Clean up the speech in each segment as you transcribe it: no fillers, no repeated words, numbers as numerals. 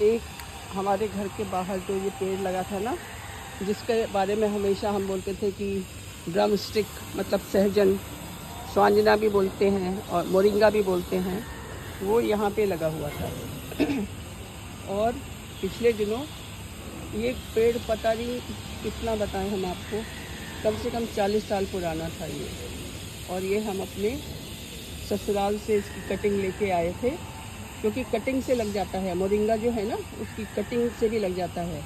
एक हमारे घर के बाहर जो ये पेड़ लगा था ना, जिसके बारे में हमेशा हम बोलते थे कि ड्रम स्टिक मतलब सहजन, स्वांजना भी बोलते हैं और मोरिंगा भी बोलते हैं, वो यहाँ पे लगा हुआ था। और पिछले दिनों ये पेड़ पता नहीं कितना बताएं हम आपको, कम से कम 40 साल पुराना था ये। और ये हम अपने ससुराल से इसकी कटिंग लेके आए थे, क्योंकि कटिंग से लग जाता है, मोरिंगा जो है ना उसकी कटिंग से भी लग जाता है।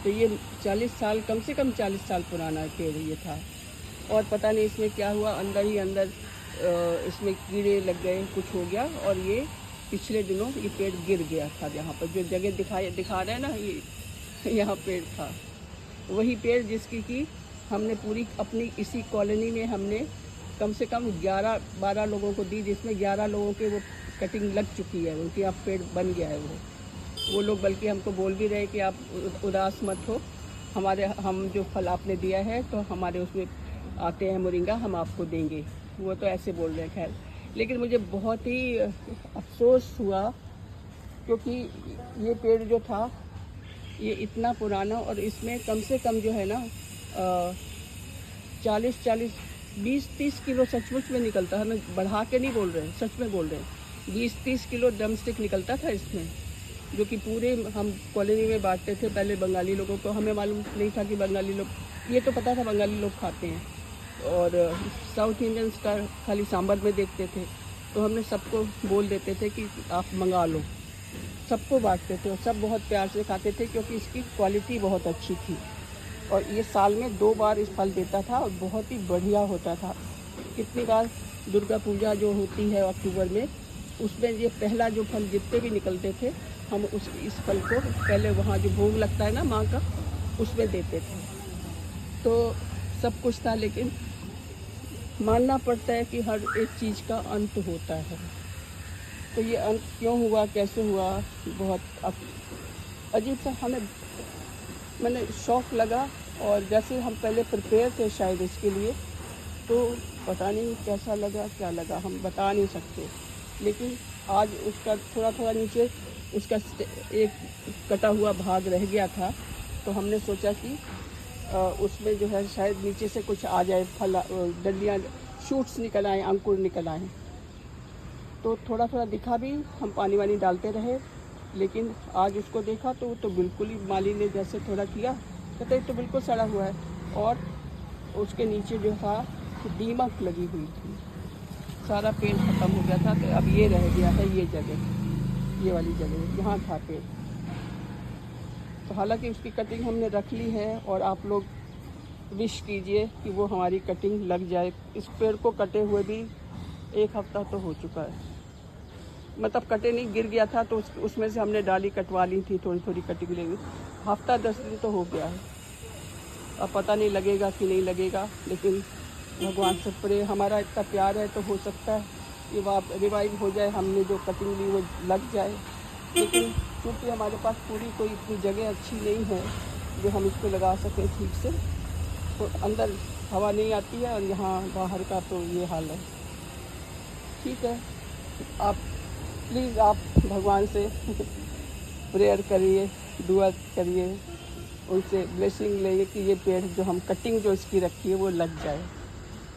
तो ये 40 साल, कम से कम 40 साल पुराना पेड़ ये था। और पता नहीं इसमें क्या हुआ, अंदर ही अंदर इसमें कीड़े लग गए, कुछ हो गया और ये पिछले दिनों ये पेड़ गिर गया था। यहाँ पर जो जगह दिखा रहे हैं ना, ये यहाँ पेड़ था, वही पेड़ जिसकी कि हमने पूरी अपनी इसी कॉलोनी में हमने कम से कम 11-12 लोगों को दी, जिसमें 11 लोगों के वो कटिंग लग चुकी है, उनकी अब पेड़ बन गया है वो लोग बल्कि हमको बोल भी रहे कि आप उदास मत हो, हम जो फल आपने दिया है तो हमारे उसमें आते हैं मोरिंगा, हम आपको देंगे। वो तो ऐसे बोल रहे हैं। खैर, लेकिन मुझे बहुत ही अफसोस हुआ, क्योंकि ये पेड़ जो था ये इतना पुराना, और इसमें कम से कम जो है ना 20-30 किलो सचमुच में निकलता है। मैं बढ़ा के नहीं बोल रहे, सच में बोल रहे हैं। 20-30 किलो ड्रम स्टिक निकलता था इसमें, जो कि पूरे हम कॉलोनी में बांटते थे पहले बंगाली लोगों को। हमें मालूम नहीं था कि बंगाली लोग, ये तो पता था बंगाली लोग खाते हैं, और साउथ इंडियंस का खाली सांभर में देखते थे, तो हमने सबको बोल देते थे कि आप मंगा लो, सबको बांटते थे और सब बहुत प्यार से खाते थे, क्योंकि इसकी क्वालिटी बहुत अच्छी थी। और ये साल में 2 बार इस फल देता था और बहुत ही बढ़िया होता था। कितनी बार दुर्गा पूजा जो होती है अक्टूबर में, उसमें ये पहला जो फल जितने भी निकलते थे, हम इस फल को पहले वहाँ जो भोग लगता है ना माँ का, उसमें देते थे। तो सब कुछ था, लेकिन मानना पड़ता है कि हर एक चीज़ का अंत होता है। तो ये अंत क्यों हुआ, कैसे हुआ, बहुत अजीब सा मैंने शौक़ लगा। और जैसे हम पहले प्रिपेयर थे शायद इसके लिए, तो पता नहीं कैसा लगा, क्या लगा, हम बता नहीं सकते। लेकिन आज उसका थोड़ा नीचे उसका एक कटा हुआ भाग रह गया था, तो हमने सोचा कि उसमें जो है शायद नीचे से कुछ आ जाए, फल, डंडियाँ, शूट्स निकल आए, अंकुर निकल आए। तो थोड़ा दिखा भी, हम पानी वानी डालते रहे, लेकिन आज उसको देखा तो बिल्कुल ही, माली ने जैसे थोड़ा किया, कहते तो बिल्कुल सड़ा हुआ है, और उसके नीचे जो था दीमक लगी हुई थी, सारा पेड़ ख़त्म हो गया था। तो अब ये रह गया है, ये जगह, ये वाली जगह, यहाँ था पेड़। तो हालांकि उसकी कटिंग हमने रख ली है, और आप लोग विश कीजिए कि वो हमारी कटिंग लग जाए। इस पेड़ को कटे हुए भी 1 हफ़्ता तो हो चुका है, मतलब कटे नहीं, गिर गया था, तो उसमें से हमने डाली कटवा ली थी, थोड़ी कटिंग लेंगे। हफ्ता 10 दिन तो हो गया है। अब पता नहीं लगेगा कि नहीं लगेगा, लेकिन भगवान से प्रे, हमारा इतना प्यार है तो हो सकता है ये रिवाइव हो जाए, हमने जो कटिंग ली वो लग जाए। लेकिन क्योंकि हमारे पास पूरी कोई इतनी जगह अच्छी नहीं है जो हम इसको लगा सकें ठीक से, तो अंदर हवा नहीं आती है, और यहाँ बाहर का तो ये हाल है। ठीक है, आप प्लीज़ आप भगवान से प्रेयर करिए, दुआ करिए, उनसे ब्लेसिंग लेइए कि ये पेड़ जो हम कटिंग जो इसकी रखी है वो लग जाए,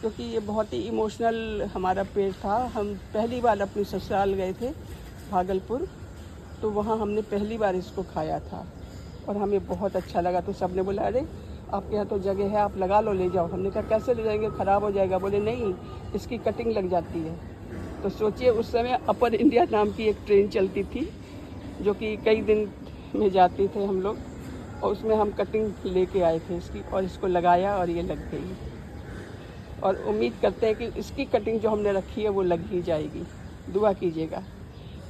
क्योंकि ये बहुत ही इमोशनल हमारा पेड़ था। हम पहली बार अपनी ससुराल गए थे भागलपुर, तो वहाँ हमने पहली बार इसको खाया था और हमें बहुत अच्छा लगा। तो सब ने बोला, अरे आपके यहाँ तो जगह है, आप लगा लो, ले जाओ। हमने कहा कैसे ले जाएंगे, ख़राब हो जाएगा। बोले नहीं, इसकी कटिंग लग जाती है। तो सोचिए, उस समय अपर इंडिया नाम की एक ट्रेन चलती थी, जो कि कई दिन में जाती थे हम लोग, और उसमें हम कटिंग लेके आए थे इसकी, और इसको लगाया और ये लग गई। और उम्मीद करते हैं कि इसकी कटिंग जो हमने रखी है वो लग ही जाएगी। दुआ कीजिएगा।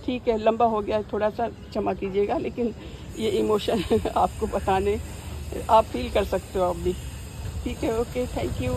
ठीक है, लंबा हो गया, थोड़ा सा क्षमा कीजिएगा, लेकिन ये इमोशन आपको बताने, आप फील कर सकते हो अब भी। ठीक है, ओके, थैंक यू।